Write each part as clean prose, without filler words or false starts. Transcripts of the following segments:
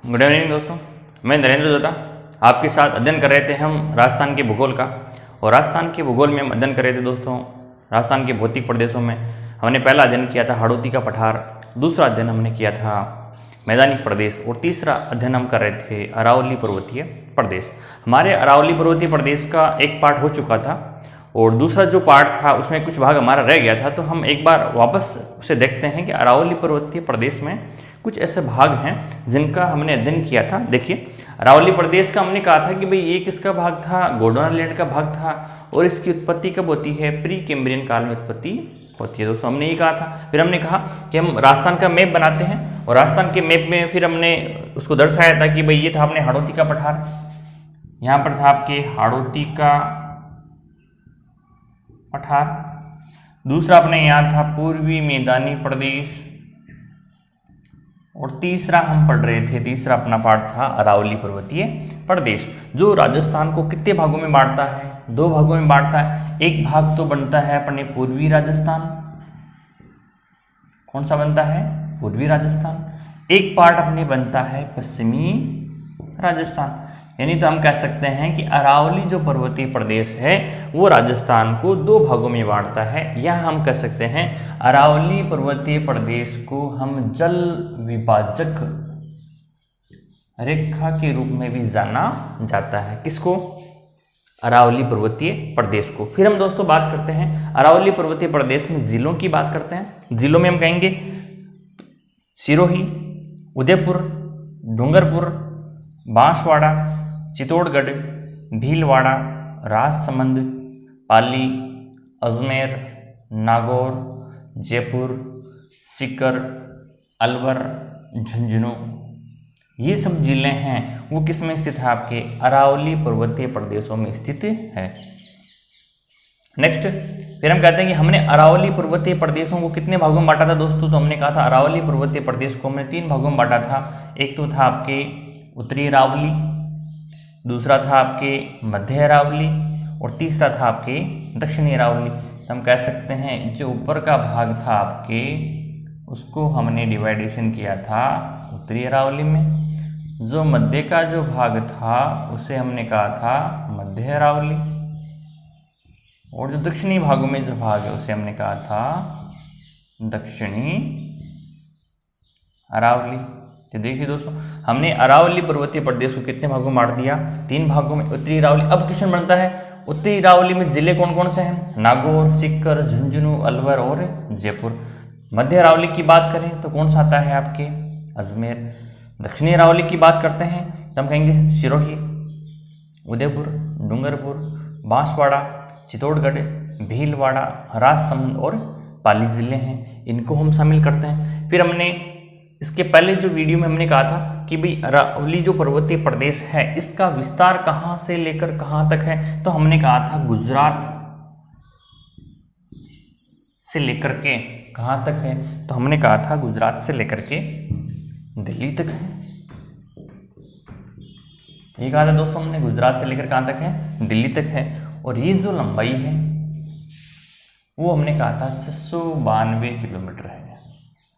Good evening दोस्तों, मैं नरेंद्र जोता आपके साथ अध्ययन कर रहे थे हम राजस्थान के भूगोल का। और राजस्थान के भूगोल में हम अध्ययन कर रहे थे दोस्तों राजस्थान के भौतिक प्रदेशों में। हमने पहला अध्ययन किया था हाड़ौती का पठार, दूसरा अध्ययन हमने किया था मैदानी प्रदेश और तीसरा अध्ययन हम कर रहे थे अरावली पर्वतीय प्रदेश। हमारे अरावली पर्वतीय प्रदेश का एक पार्ट हो चुका था और दूसरा जो पार्ट था उसमें कुछ भाग हमारा रह गया था, तो हम एक बार वापस उसे देखते हैं कि अरावली पर्वतीय प्रदेश में कुछ ऐसे भाग हैं जिनका हमने अध्ययन किया था। देखिए, अरावली प्रदेश का हमने कहा था कि भाई ये किसका भाग था, गोंडवाना का भाग था और इसकी उत्पत्ति कब होती है, प्री कैम्ब्रियन काल में उत्पत्ति होती है दोस्तों, हमने ये कहा था। फिर हमने कहा कि हम राजस्थान का मैप बनाते हैं और राजस्थान के मैप में फिर हमने उसको दर्शाया था कि भाई ये था अपने हाड़ौती का पठार, यहाँ पर था आपके हाड़ौती का पठार, दूसरा अपने यहाँ था पूर्वी मैदानी प्रदेश और तीसरा हम पढ़ रहे थे, तीसरा अपना पार्ट था अरावली पर्वतीय प्रदेश, जो राजस्थान को कितने भागों में बांटता है, दो भागों में बांटता है। एक भाग तो बनता है अपने पूर्वी राजस्थान, कौन सा बनता है, पूर्वी राजस्थान, एक पार्ट अपने बनता है पश्चिमी राजस्थान। यानी तो हम कह सकते हैं कि अरावली जो पर्वतीय प्रदेश है वो राजस्थान को दो भागों में बांटता है, या हम कह सकते हैं अरावली पर्वतीय प्रदेश को हम जल विभाजक रेखा के रूप में भी जाना जाता है। किसको, अरावली पर्वतीय प्रदेश को। फिर हम दोस्तों बात करते हैं अरावली पर्वतीय प्रदेश में जिलों की बात करते हैं। जिलों में हम कहेंगे सिरोही, उदयपुर, डूंगरपुर, बांसवाड़ा, चित्तौड़गढ़, भीलवाड़ा, राजसमंद, पाली, अजमेर, नागौर, जयपुर, सीकर, अलवर, झुंझुनू, ये सब जिले हैं वो किस में स्थित है, आपके अरावली पर्वतीय प्रदेशों में स्थित है। नेक्स्ट फिर हम कहते हैं कि हमने अरावली पर्वतीय प्रदेशों को कितने भागों में बांटा था दोस्तों, तो हमने कहा था अरावली पर्वतीय प्रदेश को हमने तीन भागों में बांटा था। एक तो था आपके उत्तरी अरावली, दूसरा था आपके मध्य अरावली और तीसरा था आपके दक्षिणी अरावली। तो हम कह सकते हैं जो ऊपर का भाग था आपके उसको हमने डिवाइडेशन किया था उत्तरी अरावली में, जो मध्य का जो भाग था उसे हमने कहा था मध्य अरावली और जो दक्षिणी भागों में जो भाग है उसे हमने कहा था दक्षिणी अरावली। तो देखिए दोस्तों, हमने अरावली पर्वतीय प्रदेश को कितने भागों में बांट दिया, तीन भागों में, उत्तरी अरावली। अब क्वेश्चन बनता है उत्तरी अरावली में जिले कौन कौन से हैं, नागौर, सीकर, झुंझुनू, अलवर और जयपुर। मध्य अरावली की बात करें तो कौन सा आता है आपके, अजमेर। दक्षिणी अरावली की बात करते हैं तो हम कहेंगे सिरोही, उदयपुर, डूंगरपुर, बांसवाड़ा, चित्तौड़गढ़, भीलवाड़ा, राजसमंद और पाली जिले हैं, इनको हम शामिल करते हैं। फिर हमने इसके पहले जो वीडियो में हमने कहा था कि भाई अरावली जो पर्वतीय प्रदेश है इसका विस्तार कहाँ से लेकर कहाँ तक है, तो हमने कहा था गुजरात से लेकर के कहाँ तक है, तो हमने कहा था गुजरात से लेकर के दिल्ली तक है। ये कहा था दोस्तों हमने, गुजरात से लेकर कहाँ तक है, दिल्ली तक है। और ये जो लंबाई है वो हमने कहा था 692 किलोमीटर है।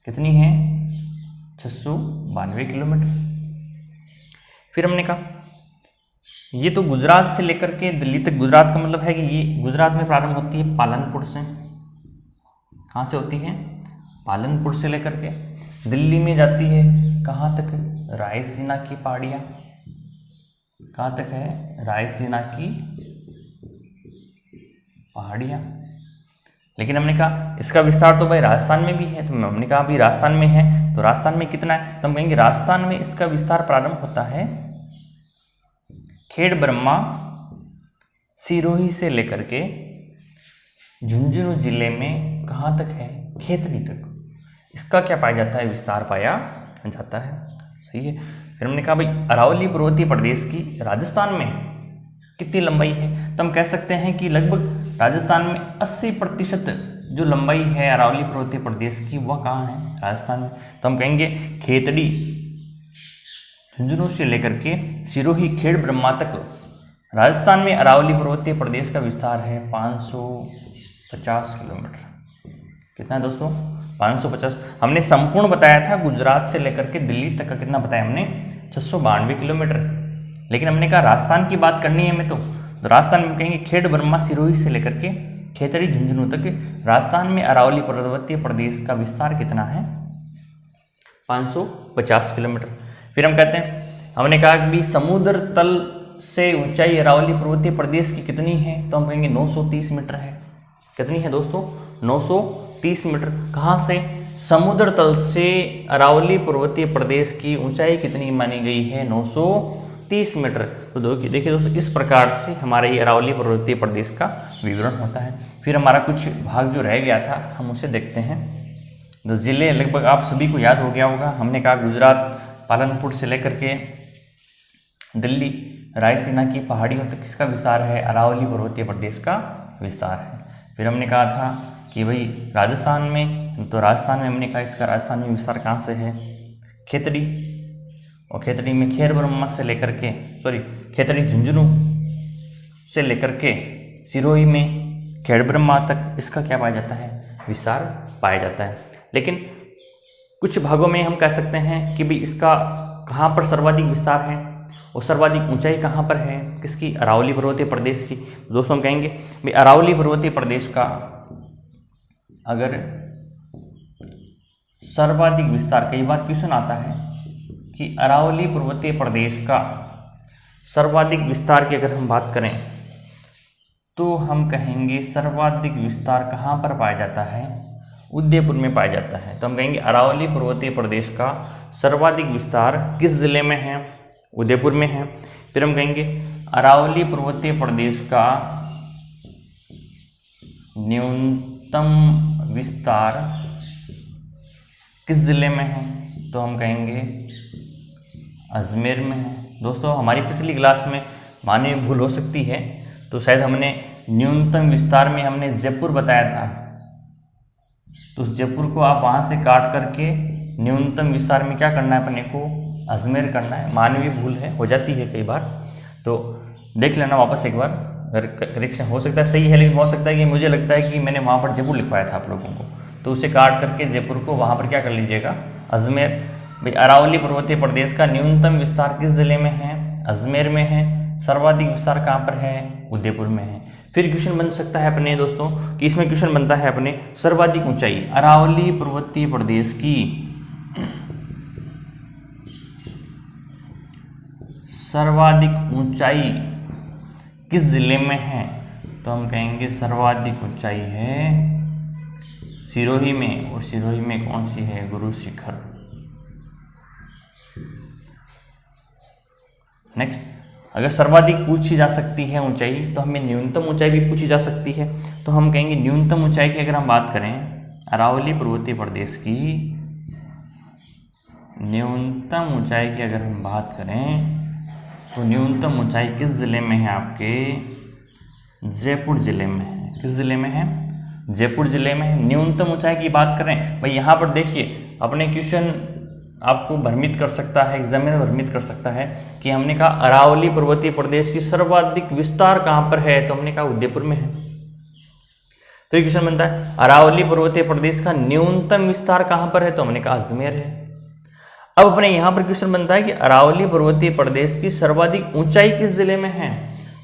कितनी है, 692 किलोमीटर। फिर हमने कहा ये तो गुजरात से लेकर के दिल्ली तक, गुजरात का मतलब है कि ये गुजरात में प्रारंभ होती है पालनपुर से, कहाँ से होती है, पालनपुर से लेकर के दिल्ली में जाती है कहाँ तक, रायसीना की पहाड़ियाँ, कहाँ तक है, रायसीना की पहाड़ियाँ। लेकिन हमने कहा इसका विस्तार तो भाई राजस्थान में भी है, तो हमने कहा अभी राजस्थान में है, तो राजस्थान में कितना है, तो हम कहेंगे राजस्थान में इसका विस्तार प्रारंभ होता है खेड़ ब्रह्मा, सिरोही से लेकर के झुंझुनू जिले में कहाँ तक है, खेतड़ी तक, इसका क्या पाया जाता है, विस्तार पाया जाता है। सही है। फिर हमने कहा भाई अरावली पर्वतीय प्रदेश की राजस्थान में कितनी लंबाई है, तो हम कह सकते हैं कि लगभग राजस्थान में 80% जो लंबाई है अरावली पर्वतीय प्रदेश की वह कहाँ है, राजस्थान में। तो हम कहेंगे खेतड़ी झुंझुनू से लेकर के सिरोही खेड़ ब्रह्मा तक राजस्थान में अरावली पर्वतीय प्रदेश का विस्तार है 550 किलोमीटर। कितना है दोस्तों, 550। हमने संपूर्ण बताया था गुजरात से लेकर के दिल्ली तक का कितना बताया हमने, 692 किलोमीटर। लेकिन हमने कहा राजस्थान की बात करनी है हमें, तो राजस्थान में कहेंगे खेड़ ब्रह्मा सिरोही से लेकर के खेतड़ी झुंझुनू तक राजस्थान में अरावली पर्वतीय प्रदेश का विस्तार कितना है, 550 किलोमीटर। फिर हम कहते हैं, हमने कहा कि समुद्र तल से ऊंचाई अरावली पर्वतीय प्रदेश की कितनी है, तो हम कहेंगे 930 मीटर है। कितनी है दोस्तों, 930 मीटर। कहाँ से, समुद्र तल से अरावली पर्वतीय प्रदेश की ऊंचाई कितनी मानी गई है, 930 मीटर। तो देखिए दोस्तों, इस प्रकार से हमारे ये अरावली पर्वतीय प्रदेश का विवरण होता है। फिर हमारा कुछ भाग जो रह गया था हम उसे देखते हैं। तो जिले लगभग आप सभी को याद हो गया होगा। हमने कहा गुजरात पालनपुर से लेकर के दिल्ली रायसीना की पहाड़ियों तक किसका विस्तार है, अरावली पर्वतीय प्रदेश का विस्तार है। फिर हमने कहा था कि भाई राजस्थान में, तो राजस्थान में हमने कहा इसका राजस्थान में विस्तार कहाँ से है, खेतड़ी, और खेतड़ी में खेर ब्रह्मा से लेकर के खेतड़ी झुंझुनू से लेकर के सिरोही में खेड़ ब्रह्मा तक इसका क्या पाया जाता है, विस्तार पाया जाता है। लेकिन कुछ भागों में हम कह सकते हैं कि भाई इसका कहाँ पर सर्वाधिक विस्तार है और सर्वाधिक ऊंचाई कहाँ पर है, किसकी, अरावली पर्वतीय प्रदेश की। दोस्तों हम कहेंगे भाई अरावली पर्वतीय प्रदेश का अगर सर्वाधिक विस्तार, कई बार क्वेश्चन आता है कि अरावली पर्वतीय प्रदेश का सर्वाधिक विस्तार की अगर हम बात करें तो हम कहेंगे सर्वाधिक विस्तार कहाँ पर पाया जाता है, उदयपुर में पाया जाता है। तो हम कहेंगे अरावली पर्वतीय प्रदेश का सर्वाधिक विस्तार किस जिले में है, उदयपुर में है। फिर हम कहेंगे अरावली पर्वतीय प्रदेश का न्यूनतम विस्तार किस जिले में है, तो हम कहेंगे अजमेर में है। दोस्तों हमारी पिछली क्लास में माननीय भूल हो सकती है, तो शायद हमने न्यूनतम विस्तार में हमने जयपुर बताया था, तो उस जयपुर को आप वहाँ से काट करके न्यूनतम विस्तार में क्या करना है, अपने को अजमेर करना है। मानवीय भूल है, हो जाती है कई बार, तो देख लेना वापस एक बार, अगर करेक्शन हो सकता है सही है, लेकिन हो सकता है कि मुझे लगता है कि मैंने वहाँ पर जयपुर लिखवाया था आप लोगों को, तो उसे काट करके जयपुर को वहाँ पर क्या कर लीजिएगा, अजमेर। भाई अरावली पर्वतीय प्रदेश का न्यूनतम विस्तार किस जिले में है, अजमेर में है। सर्वाधिक विस्तार कहाँ पर है, उदयपुर में है। फिर क्वेश्चन बन सकता है अपने दोस्तों कि इसमें क्वेश्चन बनता है अपने सर्वाधिक ऊंचाई अरावली पर्वतीय प्रदेश की, सर्वाधिक ऊंचाई किस जिले में है, तो हम कहेंगे सर्वाधिक ऊंचाई है सिरोही में, और सिरोही में कौन सी है, गुरु शिखर। नेक्स्ट, अगर सर्वाधिक पूछी जा सकती है ऊंचाई, तो हमें न्यूनतम ऊंचाई भी पूछी जा सकती है। तो हम कहेंगे न्यूनतम ऊंचाई की अगर हम बात करें अरावली पर्वतीय प्रदेश की, न्यूनतम ऊंचाई की अगर हम बात करें तो न्यूनतम ऊंचाई किस जिले में है, आपके जयपुर जिले में है। किस जिले में है, जयपुर जिले में है। न्यूनतम ऊंचाई की बात करें भाई, यहाँ पर देखिए अपने क्वेश्चन आपको भ्रमित कर सकता है, एग्जामिनर भ्रमित कर सकता है कि हमने कहा अरावली पर्वतीय प्रदेश की सर्वाधिक विस्तार कहाँ पर है, तो हमने कहा उदयपुर में है। फिर क्वेश्चन बनता है अरावली पर्वतीय प्रदेश का न्यूनतम विस्तार कहाँ पर है, तो हमने कहा अजमेर है। अब अपने यहाँ पर क्वेश्चन बनता है कि अरावली पर्वतीय प्रदेश की सर्वाधिक ऊंचाई किस जिले में है,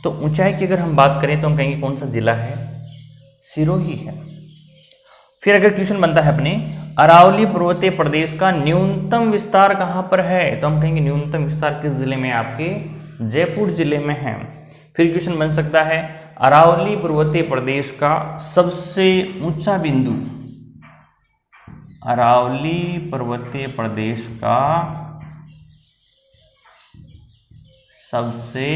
तो ऊंचाई की अगर हम बात करें तो हम कहेंगे कौन सा जिला है, सिरोही है। फिर अगर क्वेश्चन बनता है अपने अरावली पर्वतीय प्रदेश का न्यूनतम विस्तार कहाँ पर है, तो हम कहेंगे न्यूनतम विस्तार किस जिले में, आपके जयपुर जिले में है। फिर क्वेश्चन बन सकता है अरावली पर्वतीय प्रदेश का सबसे ऊंचा बिंदु, अरावली पर्वतीय प्रदेश का सबसे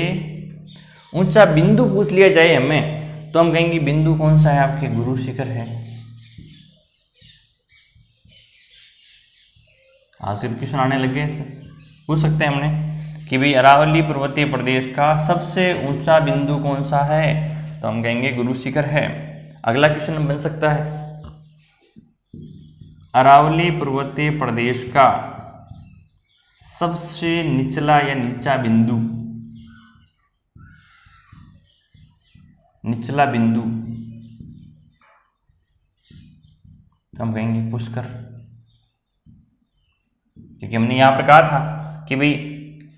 ऊंचा बिंदु पूछ लिया जाए हमें, तो हम कहेंगे बिंदु कौन सा है, आपके गुरु शिखर है। आज से क्वेश्चन आने लगे ऐसे पूछ सकते हैं हमने कि भाई अरावली पर्वतीय प्रदेश का सबसे ऊंचा बिंदु कौन सा है, तो हम कहेंगे गुरु शिखर है। अगला क्वेश्चन बन सकता है अरावली पर्वतीय प्रदेश का सबसे निचला या नीचा बिंदु, निचला बिंदु तो हम कहेंगे पुष्कर, क्योंकि हमने यहाँ पर कहा था कि भाई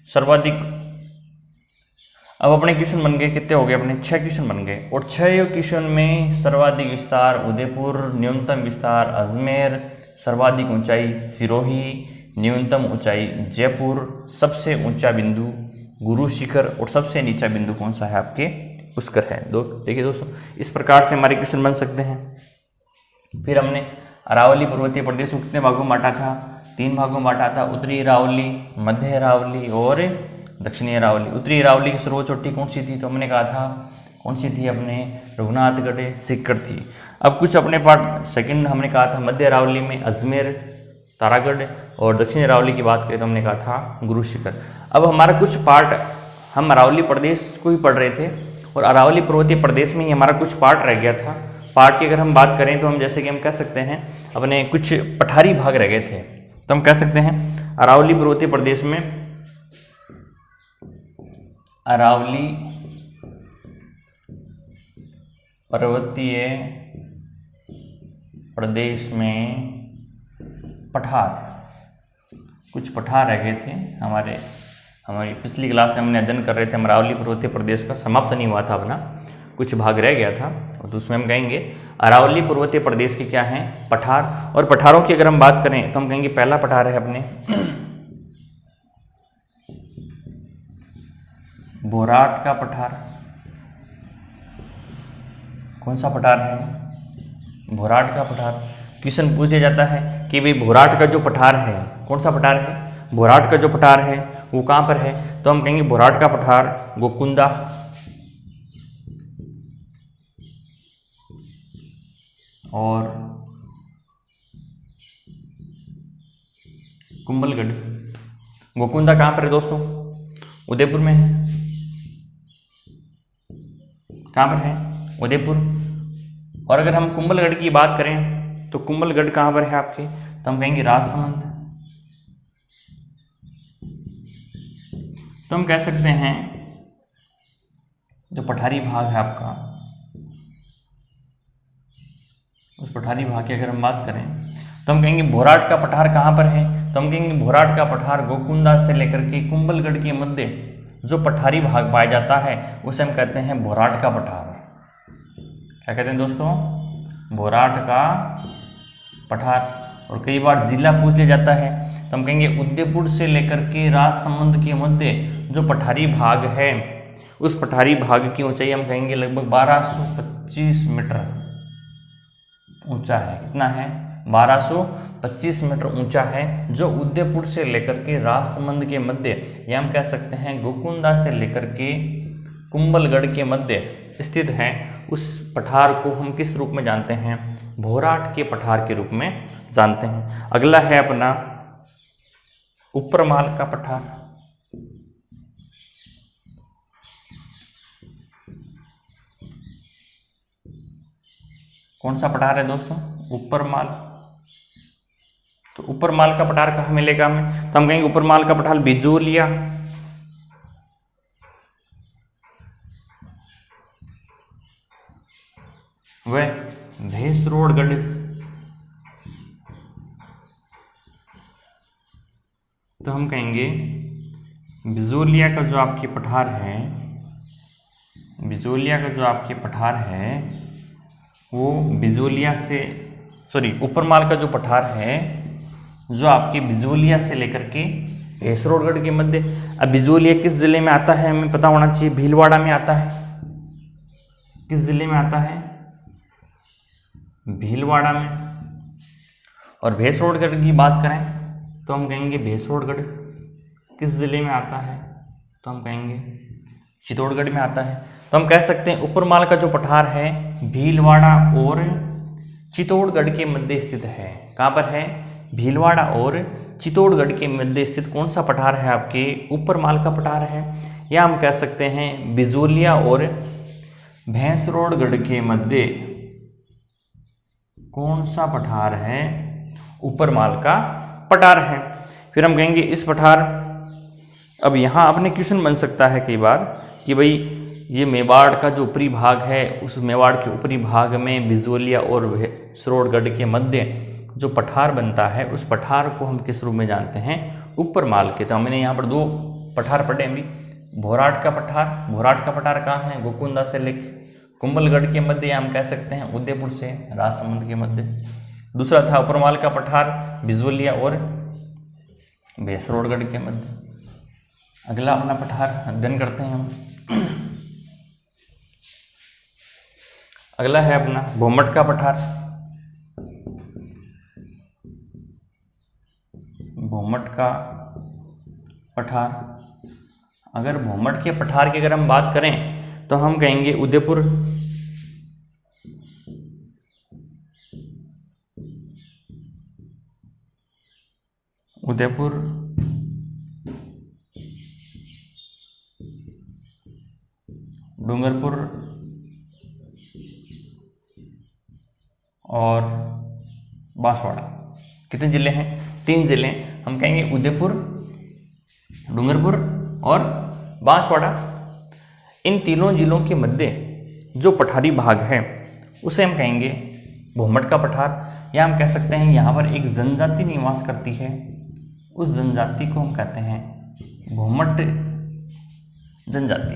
सर्वाधिक। अब अपने क्वेश्चन बन गए, कितने हो गए अपने? 6 क्वेश्चन बन गए, और 6 क्वेश्चन में सर्वाधिक विस्तार उदयपुर, न्यूनतम विस्तार अजमेर, सर्वाधिक ऊंचाई सिरोही, न्यूनतम ऊंचाई जयपुर, सबसे ऊंचा बिंदु गुरु शिखर, और सबसे नीचा बिंदु कौन सा है आपके? पुष्कर है। देखिए दोस्तों, इस प्रकार से हमारे क्वेश्चन बन सकते हैं। फिर हमने अरावली पर्वतीय प्रदेश को कितने भागों में बांटा था? 3 भागों में बांटा था, उत्तरी अरावली, मध्य अरावली और दक्षिणी अरावली। उत्तरी अरावली की सर्वोच्च चोटी कौन सी थी? तो हमने कहा था कौन सी थी? अपने रघुनाथगढ़ सीकर थी। अब कुछ अपने पार्ट सेकंड हमने कहा था मध्य अरावली में अजमेर, तारागढ़, और दक्षिणी अरावली की बात करें तो हमने कहा था गुरु शिखर। अब हमारा कुछ पार्ट, हम अरावली प्रदेश को ही पढ़ रहे थे और अरावली पर्वतीय प्रदेश में ही हमारा कुछ पार्ट रह गया था। पार्ट की अगर हम बात करें तो हम जैसे कि हम कह सकते हैं अपने कुछ पठारी भाग रह गए थे, तो हम कह सकते हैं अरावली पर्वतीय प्रदेश में, अरावली पर्वतीय प्रदेश में पठार, कुछ पठार रह गए थे हमारी पिछली क्लास में हमने अध्ययन कर रहे थे। हम अरावली पर्वतीय प्रदेश का समाप्त नहीं हुआ था अपना, कुछ भाग रह गया था, और तो उसमें हम कहेंगे अरावली पर्वतीय प्रदेश के क्या हैं? पठार। और पठारों की अगर हम बात करें तो हम कहेंगे पहला पठार है अपने बोराट का पठार। कौन सा पठार है? बोराट का पठार। क्वेश्चन पूछ दिया जाता है कि भाई बोराट का जो पठार है, कौन सा पठार है? बोराट का जो पठार है वो कहाँ पर है? तो हम कहेंगे बोराट का पठार गोकुंदा और कुंभलगढ़। गोकुंदा कहाँ पर है दोस्तों? उदयपुर में है। कहाँ पर है? उदयपुर। और अगर हम कुंभलगढ़ की बात करें तो कुंभलगढ़ कहाँ पर है आपके? तो हम कहेंगे राजसमंद। तो हम कह सकते हैं जो पठारी भाग है आपका, उस पठारी भाग की अगर हम बात करें तो हम कहेंगे बोराट का पठार कहाँ पर है? तो हम कहेंगे बोराट का पठार गोकुंदा से लेकर के कुंभलगढ़ के मध्य जो पठारी भाग पाया जाता है उसे हम कहते हैं बोराट का पठार। क्या कहते हैं दोस्तों? बोराट का पठार। और कई बार जिला पूछ लिया जाता है तो हम कहेंगे उदयपुर से लेकर के राजसमंद के मध्य जो पठारी भाग है, उस पठारी भाग की ऊंचाई हम कहेंगे लगभग 1225 मीटर ऊंचा है। कितना है? 1225 मीटर ऊंचा है, जो उदयपुर से लेकर के राजसमंद के मध्य, या हम कह सकते हैं गोकुंदा से लेकर के कुंभलगढ़ के मध्य स्थित है। उस पठार को हम किस रूप में जानते हैं? बोराट के पठार के रूप में जानते हैं। अगला है अपना ऊपरमाल का पठार। कौन सा पठार है दोस्तों? ऊपरमाल। तो ऊपरमाल का पठार कहाँ मिलेगा हमें? तो हम कहेंगे ऊपरमाल का पठार बिजोलिया, वह भैंसरोडगढ़। तो हम कहेंगे बिजोलिया का जो आपके पठार है, बिजोलिया का जो आपके पठार है वो बिजोलिया से, सॉरी, ऊपरमाल का जो पठार है जो आपके बिजोलिया से लेकर के भैंसरोडगढ़ के मध्य। अब बिजोलिया किस जिले में आता है हमें पता होना चाहिए। भीलवाड़ा में आता है। किस जिले में आता है? भीलवाड़ा में। और भैंसरोडगढ़ की बात करें तो हम कहेंगे भैंसरोडगढ़ किस जिले में आता है? तो हम कहेंगे चित्तौड़गढ़ में आता है। तो हम कह सकते हैं ऊपरमाल का जो पठार है भीलवाड़ा और चित्तौड़गढ़ के मध्य स्थित है। कहाँ पर है? भीलवाड़ा और चित्तौड़गढ़ के मध्य स्थित कौन सा पठार है? आपके ऊपरमाल का पठार है। या हम कह सकते हैं बिजोलिया और भैंसरोडगढ़ के मध्य कौन सा पठार है? ऊपरमाल का पठार है। फिर हम कहेंगे इस पठार, अब यहाँ अपने क्वेश्चन बन सकता है कई बार कि भाई ये मेवाड़ का जो ऊपरी भाग है, उस मेवाड़ के ऊपरी भाग में बिजोलिया और भैंसरोडगढ़ के मध्य जो पठार बनता है उस पठार को हम किस रूप में जानते हैं, उपरमाल के। तो हमने यहाँ पर दो पठार पढ़े अभी, भोराट का पठार, भोराट का पठार कहाँ है, गोकुंदा से लेके कुंभलगढ़ के मध्य, या हम कह सकते हैं उदयपुर से राजसमंद के मध्य। दूसरा था उपरमाल का पठार, बिजवलिया और भैंसरोडगढ़ के मध्य। अगला अपना पठार अध्ययन करते हैं हम। अगला है अपना भोमट का पठार। भोमट का पठार, अगर भोमट के पठार की अगर हम बात करें तो हम कहेंगे उदयपुर, उदयपुर, डूंगरपुर और बांसवाड़ा। कितने जिले हैं, 3 जिले। हम कहेंगे उदयपुर, डूंगरपुर और बांसवाड़ा। इन तीनों जिलों के मध्य जो पठारी भाग है उसे हम कहेंगे भोमट का पठार, या हम कह सकते हैं यहाँ पर एक जनजाति निवास करती है, उस जनजाति को हम कहते हैं भोमट जनजाति।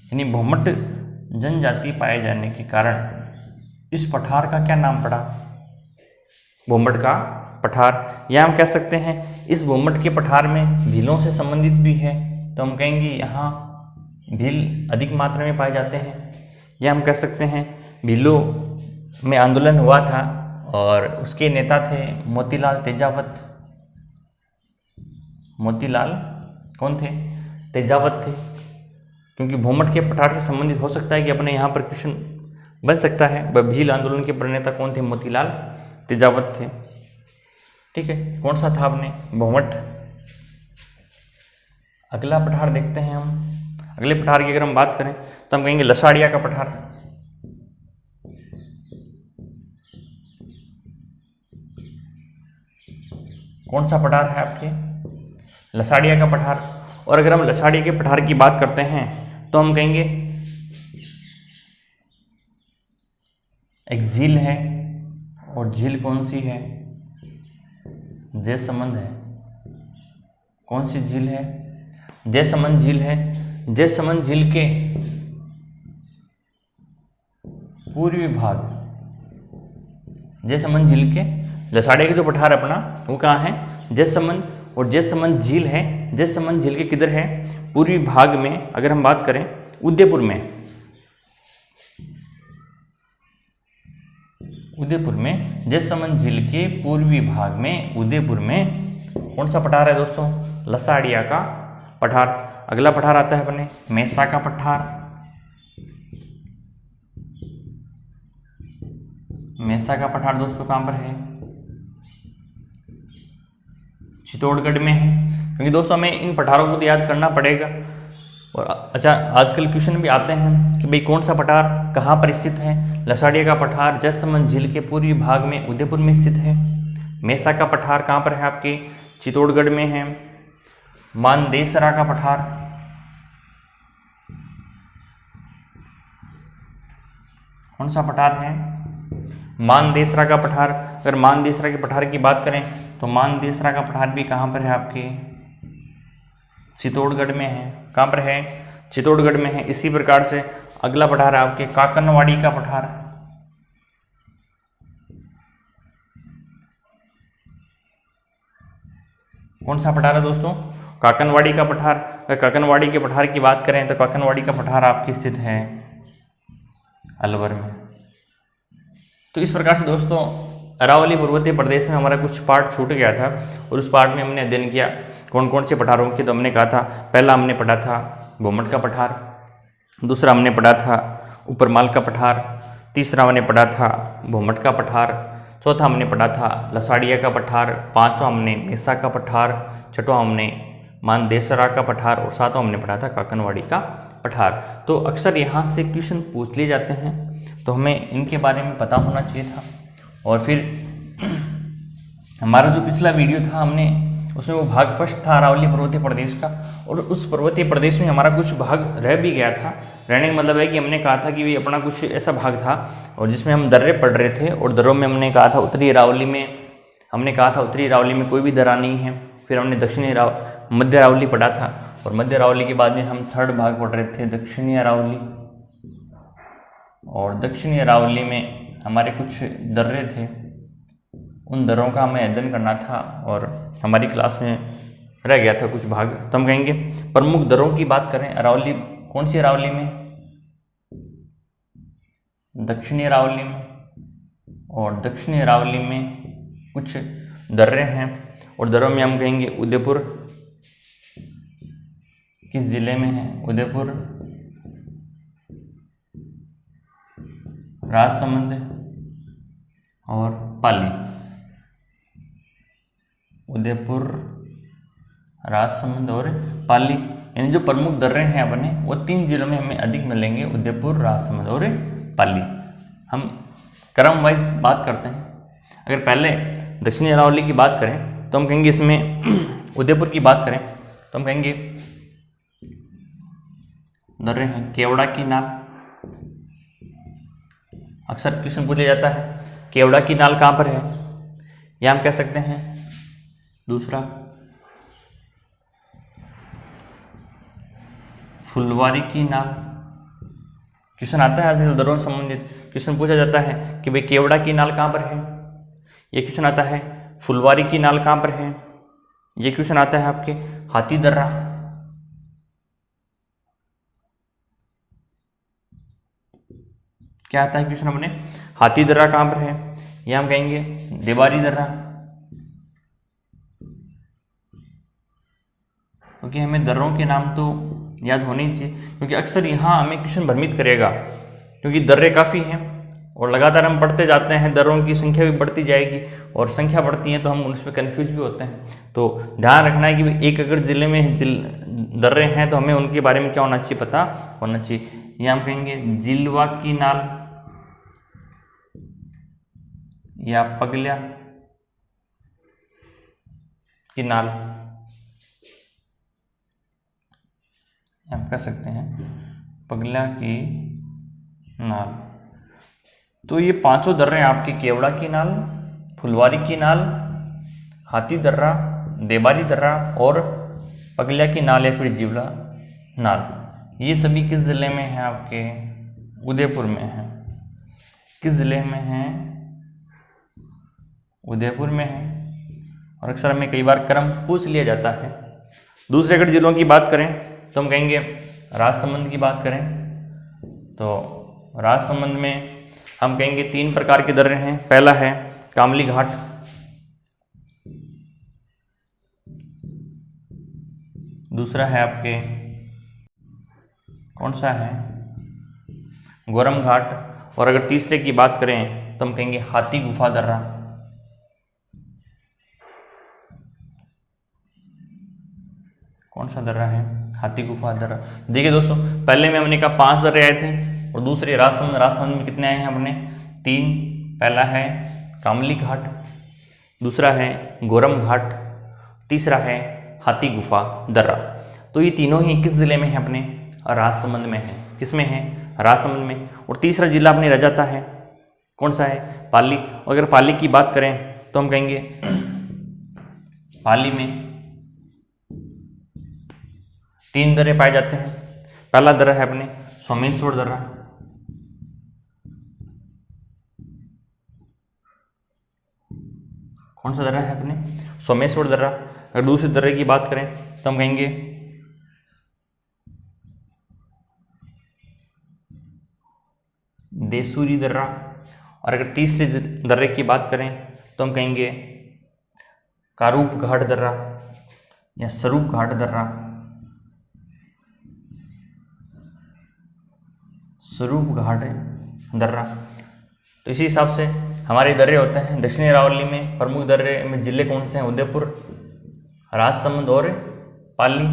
यानी भोमट जनजाति पाए जाने के कारण इस पठार का क्या नाम पड़ा, भोमट का पठार। या हम कह सकते हैं इस भोमट के पठार में भीलों से संबंधित भी है, तो हम कहेंगे यहाँ भील अधिक मात्रा में पाए जाते हैं। या हम कह सकते हैं भीलों में आंदोलन हुआ था और उसके नेता थे मोतीलाल तेजावत। मोतीलाल कौन थे, तेजावत थे। क्योंकि भोमट के पठार से संबंधित हो सकता है कि अपने यहाँ पर क्वेश्चन बन सकता है। वह भील आंदोलन के प्रणेता कौन थे, मोतीलाल तेजावत थे। ठीक है, कौन सा था आपने, भोमट। अगला पठार देखते हैं हम। अगले पठार की अगर हम बात करें तो हम कहेंगे लसाड़िया का पठार। कौन सा पठार है आपके, लसाड़िया का पठार। और अगर हम लसाड़िया के पठार की बात करते हैं तो हम कहेंगे एक झील है, और झील कौन सी है, जयसमंद है। कौन सी झील है, जयसमंद झील है। जयसमंद झील के पूर्वी भाग, जयसमंद झील के लसाड़िया के जो पठार अपना वो कहाँ है, जयसमंद। और जयसमंद झील है, जयसमंद झील के किधर है, पूर्वी भाग में। अगर हम बात करें उदयपुर में, उदयपुर में जयसमंद झील के पूर्वी भाग में उदयपुर में कौन सा पठार है दोस्तों, लसाड़िया का पठार। अगला पठार आता है अपने मेसा का पठार। मेसा का पठार दोस्तों कहाँ पर है, चित्तौड़गढ़ में है। क्योंकि दोस्तों हमें इन पठारों को तो याद करना पड़ेगा। और अच्छा, आजकल क्वेश्चन भी आते हैं कि भाई कौन सा पठार कहाँ पर स्थित है। लसाड़िया का पठार जयसमंद झील के पूर्वी भाग में उदयपुर में स्थित है। मेसा का पठार कहाँ पर है आपके, चित्तौड़गढ़ में है। मानदेसरा का पठार, कौन सा पठार है, मानदेसरा का पठार। अगर मानदेसरा के पठार की बात करें तो मानदेसरा का पठार भी कहाँ पर है आपके, चित्तौड़गढ़ में है। कहाँ पर है, चित्तौड़गढ़ में है। इसी प्रकार से अगला पठार है आपके काकनवाड़ी का पठार। कौन सा पठार है दोस्तों, काकनवाड़ी का पठार। अगर काकनवाड़ी के पठार की बात करें तो काकनवाड़ी का पठार आपके स्थित है अलवर में। तो इस प्रकार से दोस्तों अरावली पर्वतीय प्रदेश में हमारा कुछ पार्ट छूट गया था, और उस पार्ट में हमने अध्ययन किया कौन कौन से पठारों के। तो हमने कहा था, पहला हमने पढ़ा था भोमट का पठार, दूसरा हमने पढ़ा था उपरमाल का पठार, तीसरा हमने पढ़ा था भोमट का पठार, चौथा हमने पढ़ा था लसाड़िया का पठार, पांचवा हमने मेसा का पठार, छठवां हमने मानदेसरा का पठार, और सातवां हमने पढ़ा था काकनवाड़ी का पठार। तो अक्सर यहाँ से क्वेश्चन पूछ लिए जाते हैं, तो हमें इनके बारे में पता होना चाहिए था। और फिर हमारा जो पिछला वीडियो था हमने उसमें वो भाग फर्स्ट था अरावली पर्वतीय प्रदेश का, और उस पर्वतीय प्रदेश में हमारा कुछ भाग रह भी गया था। रहने का मतलब है कि हमने कहा था कि भाई अपना कुछ ऐसा भाग था और जिसमें हम दर्रे पढ़ रहे थे, और दर्रों में हमने कहा था उत्तरी अरावली में हमने कहा था उत्तरी अरावली में कोई भी दर्रा नहीं है। फिर हमने मध्य अरावली पढ़ा था, और मध्य अरावली के बाद में हम थर्ड भाग पढ़ रहे थे दक्षिणी अरावली। और दक्षिणी अरावली में हमारे कुछ दर्रे थे, उन दर्रों का हमें अध्ययन करना था और हमारी क्लास में रह गया था कुछ भाग। तो हम कहेंगे प्रमुख दर्रों की बात करें अरावली, कौन सी अरावली में? दक्षिणी अरावली में। और दक्षिणी अरावली में कुछ दर्रे हैं, और दर्रों में हम कहेंगे उदयपुर किस जिले में है? उदयपुर, राजसमंद और पाली। उदयपुर, राजसमंद और पाली, यानी जो प्रमुख दर्रे हैं अपने वो 3 जिलों में हमें अधिक मिलेंगे, उदयपुर, राजसमंद और पाली। हम क्रम वाइज बात करते हैं। अगर पहले दक्षिणी अरावली की बात करें तो हम कहेंगे इसमें उदयपुर की बात करें तो हम कहेंगे दर्रे हैं केवड़ा की नाल। अक्सर क्वेश्चन पूछा जाता है केवड़ा की नाल कहाँ पर है, या हम कह सकते हैं दूसरा फुलवारी की नाल। क्वेश्चन आता है आजकल दर्रों से संबंधित क्वेश्चन पूछा जाता है कि भाई केवड़ा की नाल कहाँ पर है। ये क्वेश्चन आता है फुलवारी की नाल कहाँ पर है। ये क्वेश्चन आता है आपके हाथी दर्रा। क्या आता है क्वेश्चन अपने? हाथी दर्रा कहाँ पर है, या हम कहेंगे देवारी दर्रा। क्योंकि हमें दर्रों के नाम तो याद होने ही चाहिए, क्योंकि अक्सर यहाँ हमें क्वेश्चन भ्रमित करेगा, क्योंकि दर्रे काफ़ी हैं और लगातार हम पढ़ते जाते हैं, दर्रों की संख्या भी बढ़ती जाएगी और संख्या बढ़ती है तो हम उसमें कंफ्यूज भी होते हैं। तो ध्यान रखना है कि एक अगर ज़िले में दर्रे हैं तो हमें उनके बारे में क्या होना चाहिए, पता होना चाहिए। या हम कहेंगे जिलवा की नाल या पगल्या की नाल, हम कह सकते हैं पगल्या की नाल। तो ये 5 दर्रे हैं आपके केवड़ा की नाल, फुलवारी की नाल, हाथी दर्रा, देवारी दर्रा और पगल्या की नाल या फिर जिवला नाल। ये सभी किस ज़िले में है? आपके उदयपुर में है। किस ज़िले में है? उदयपुर में है। और अक्सर हमें कई बार क्रम पूछ लिया जाता है। दूसरे अगर जिलों की बात करें तो हम कहेंगे राजसमंद की बात करें तो राजसमंद में हम कहेंगे 3 प्रकार के दर्रे हैं। पहला है कामली घाट, दूसरा है आपके कौन सा है गोरम घाट, और अगर तीसरे की बात करें तो हम कहेंगे हाथी गुफा दर्रा। कौन सा दर्रा है? हाथी गुफा दर्रा। देखिए दोस्तों, पहले में हमने कहा 5 दर्रे आए थे और दूसरे राजसमंद में कितने आए हैं अपने? 3। पहला है कामली घाट, दूसरा है गोरम घाट, तीसरा है हाथी गुफा दर्रा। तो ये तीनों ही किस ज़िले में है? अपने राजसमंद में है। किस में है? राजसमंद में। और तीसरा जिला अपने रह जाता है कौन सा है? पाली। और अगर पाली की बात करें तो हम कहेंगे पाली में 3 दर्रे पाए जाते हैं। पहला दर्रा है अपने सोमेश्वर दर्रा, कौन सा दर्रा है अपने? सोमेश्वर दर्रा। अगर दूसरे दर्रे की बात करें तो हम कहेंगे देसूरी दर्रा। और अगर तीसरे दर्रे की बात करें तो हम कहेंगे कारूप घाट दर्रा या स्वरूप घाट दर्रा। स्वरूप घाट दर्रा। तो इसी हिसाब से हमारे दर्रे होते हैं। दक्षिणी अरावली में प्रमुख दर्रे में जिले कौन से हैं? उदयपुर, राजसमंद और पाली।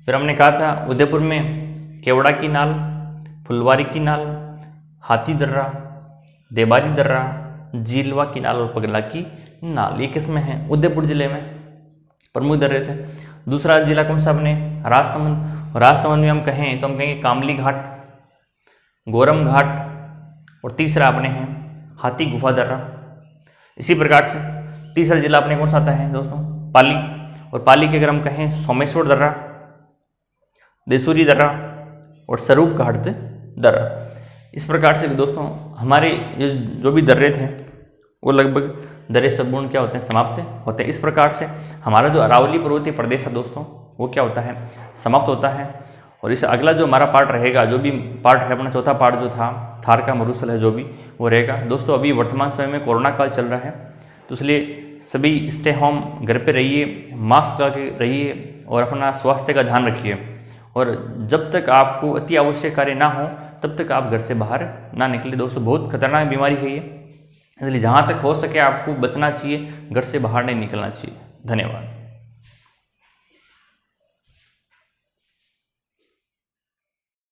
फिर हमने कहा था उदयपुर में केवड़ा की नाल, फुलवारी की नाल, हाथी दर्रा, देवारी दर्रा, जिलवा की नाल और पगला की नाल। ये किस में है? उदयपुर जिले में प्रमुख दर्रे थे। दूसरा जिला कौन सा अपने? राजसमंद। राजसमंद में हम कहें तो हम कहेंगे कामली घाट, गोरम घाट और तीसरा अपने हैं हाथी गुफा दर्रा। इसी प्रकार से तीसरा जिला अपने कौन सा आता है दोस्तों, पाली। और पाली के अगर हम कहें सोमेश्वर दर्रा, देसूरी दर्रा और स्वरूप घाट दर्रा। इस प्रकार से दोस्तों हमारे जो भी दर्रे थे वो लगभग दर्रे संपूर्ण क्या होते हैं, समाप्त होते हैं। इस प्रकार से हमारा जो अरावली पर्वतीय प्रदेश है दोस्तों वो क्या होता है, समाप्त होता है। और इस अगला जो हमारा पार्ट रहेगा, जो भी पार्ट है अपना चौथा पार्ट जो था थार का मरुस्थल है जो भी, वो रहेगा दोस्तों। अभी वर्तमान समय में कोरोना काल चल रहा है, तो इसलिए सभी स्टे होम, घर पे रहिए, मास्क लगा के रहिए और अपना स्वास्थ्य का ध्यान रखिए। और जब तक आपको अति आवश्यक कार्य ना हो तब तक आप घर से बाहर ना निकले दोस्तों। बहुत खतरनाक बीमारी है ये, इसलिए जहाँ तक हो सके आपको बचना चाहिए, घर से बाहर नहीं निकलना चाहिए। धन्यवाद।